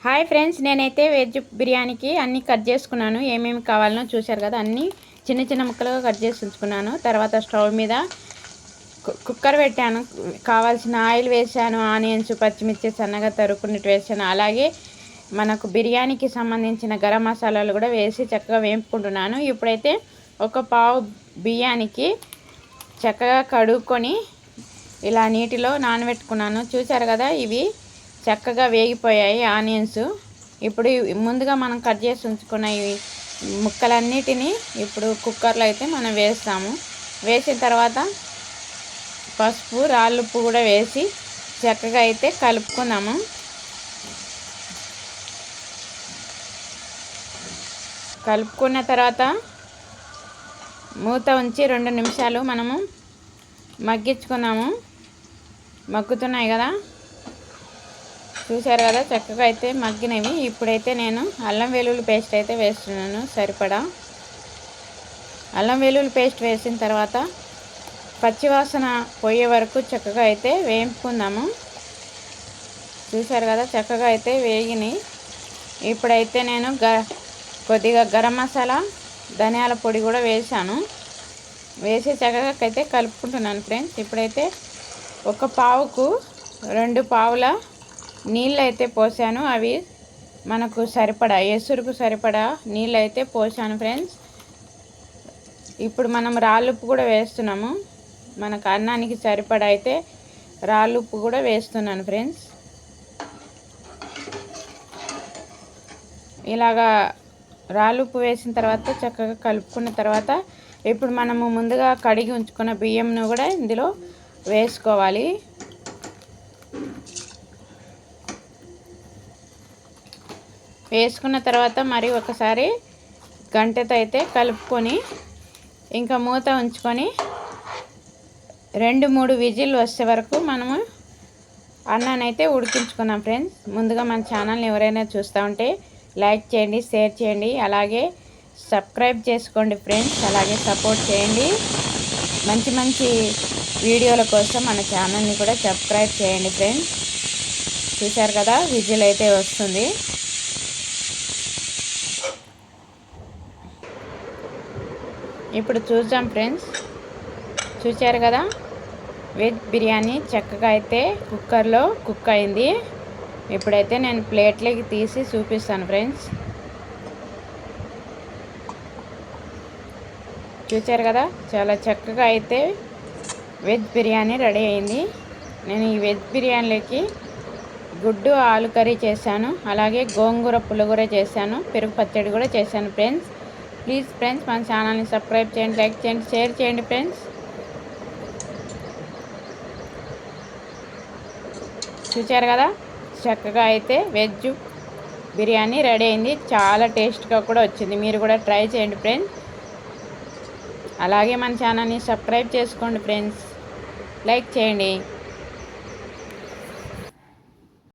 Hi friends, నేనైతే veg బిర్యానీకి అన్నీ కట్ చేసుకున్నాను. ఏమేమి కావాలనో చూశారు కదా, అన్నీ చిన్న చిన్న ముక్కలుగా కట్ చేసి ఉంచుకున్నాను. తర్వాత స్టవ్ మీద కుక్కర్ పెట్టాను. కావాల్సిన ఆయిల్ వేసాను. ఆనియన్స్, పచ్చిమిర్చి సన్నగా తరుక్కున్నట్టు వేసాను. అలాగే మనకు బిర్యానీకి సంబంధించిన గరం మసాలాలు కూడా వేసి చక్కగా వేపుకుంటున్నాను. ఇప్పుడైతే ఒక పావు బియ్యానికి చక్కగా కడుక్కొని ఇలా నీటిలో నానబెట్టుకున్నాను. చూశారు కదా, ఇవి చక్కగా వేగిపోయాయి ఆనియన్స్. ఇప్పుడు ముందుగా మనం కట్ చేసి ఉంచుకున్న ఈ ముక్కలన్నిటినీ ఇప్పుడు కుక్కర్లో అయితే మనం వేస్తాము. వేసిన తర్వాత పసుపు, రాళ్ళుప్పు కూడా వేసి చక్కగా అయితే కలుపుకుందాము. కలుపుకున్న తర్వాత మూత ఉంచి 2 నిమిషాలు మనము మగ్గించుకున్నాము. మగ్గుతున్నాయి కదా, చూశారు కదా, చక్కగా అయితే మగ్గినవి. ఇప్పుడైతే నేను అల్లం వెల్లుల్లి పేస్ట్ అయితే వేస్తున్నాను సరిపడా. అల్లం వెల్లుల్లి పేస్ట్ వేసిన తర్వాత పచ్చివాసన పోయే వరకు చక్కగా అయితే వేపుకుందాము. చూశారు కదా, చక్కగా అయితే వేగినాయి. ఇప్పుడైతే నేను కొద్దిగా గరం మసాలా, ధనియాల పొడి కూడా వేసాను. వేసి చక్కగా అయితే కలుపుకుంటున్నాను ఫ్రెండ్స్. ఇప్పుడైతే ఒక పావుకు 2 పావుల నీళ్ళు అయితే పోసాను. అవి మనకు సరిపడా, ఎసురుకు సరిపడా నీళ్ళు అయితే పోసాను ఫ్రెండ్స్. ఇప్పుడు మనం రాళ్ళుప్పు కూడా వేస్తున్నాము. మనకు అన్నానికి సరిపడా అయితే రాళ్ళుప్పు కూడా వేస్తున్నాను ఫ్రెండ్స్. ఇలాగా రాళ్ళుప్పు వేసిన తర్వాత చక్కగా కలుపుకున్న తర్వాత ఇప్పుడు మనము ముందుగా కడిగి ఉంచుకున్న బియ్యంను కూడా ఇందులో వేసుకోవాలి. వేసుకున్న తర్వాత మరి ఒకసారి గంటెతో అయితే కలుపుకొని ఇంకా మూత ఉంచుకొని 2-3 విజిల్ వచ్చే వరకు మనము అన్నాన్ని అయితే ఉడికించుకున్నాం ఫ్రెండ్స్. ముందుగా మన ఛానల్ని ఎవరైనా చూస్తూ ఉంటే లైక్ చేయండి, షేర్ చేయండి, అలాగే సబ్స్క్రైబ్ చేసుకోండి ఫ్రెండ్స్. అలాగే సపోర్ట్ చేయండి. మంచి మంచి వీడియోల కోసం మన ఛానల్ని కూడా సబ్స్క్రైబ్ చేయండి ఫ్రెండ్స్. చూశారు కదా, విజిల్ అయితే వస్తుంది. ఇప్పుడు చూద్దాం ఫ్రెండ్స్. చూశారు కదా, వెజ్ బిర్యానీ చక్కగా అయితే కుక్కర్లో కుక్ అయింది. ఇప్పుడైతే నేను ప్లేట్లోకి తీసి చూపిస్తాను ఫ్రెండ్స్. చూశారు కదా, చాలా చక్కగా అయితే వెజ్ బిర్యానీ రెడీ అయింది. నేను ఈ వెజ్ బిర్యానీలోకి గుడ్డు ఆలు కర్రీ చేశాను. అలాగే గోంగూర పులిగూర చేశాను. పెరుగు పచ్చడి కూడా చేశాను ఫ్రెండ్స్. ప్లీజ్ ఫ్రెండ్స్, మన ఛానల్ని సబ్స్క్రైబ్ చేయండి, లైక్ చేయండి, షేర్ చేయండి ఫ్రెండ్స్. చూశారు కదా, చక్కగా అయితే వెజ్ బిర్యానీ రెడీ అయింది. చాలా టేస్ట్గా కూడా వచ్చింది. మీరు కూడా ట్రై చేయండి ఫ్రెండ్స్. అలాగే మన ఛానల్ని సబ్స్క్రైబ్ చేసుకోండి ఫ్రెండ్స్. లైక్ చేయండి.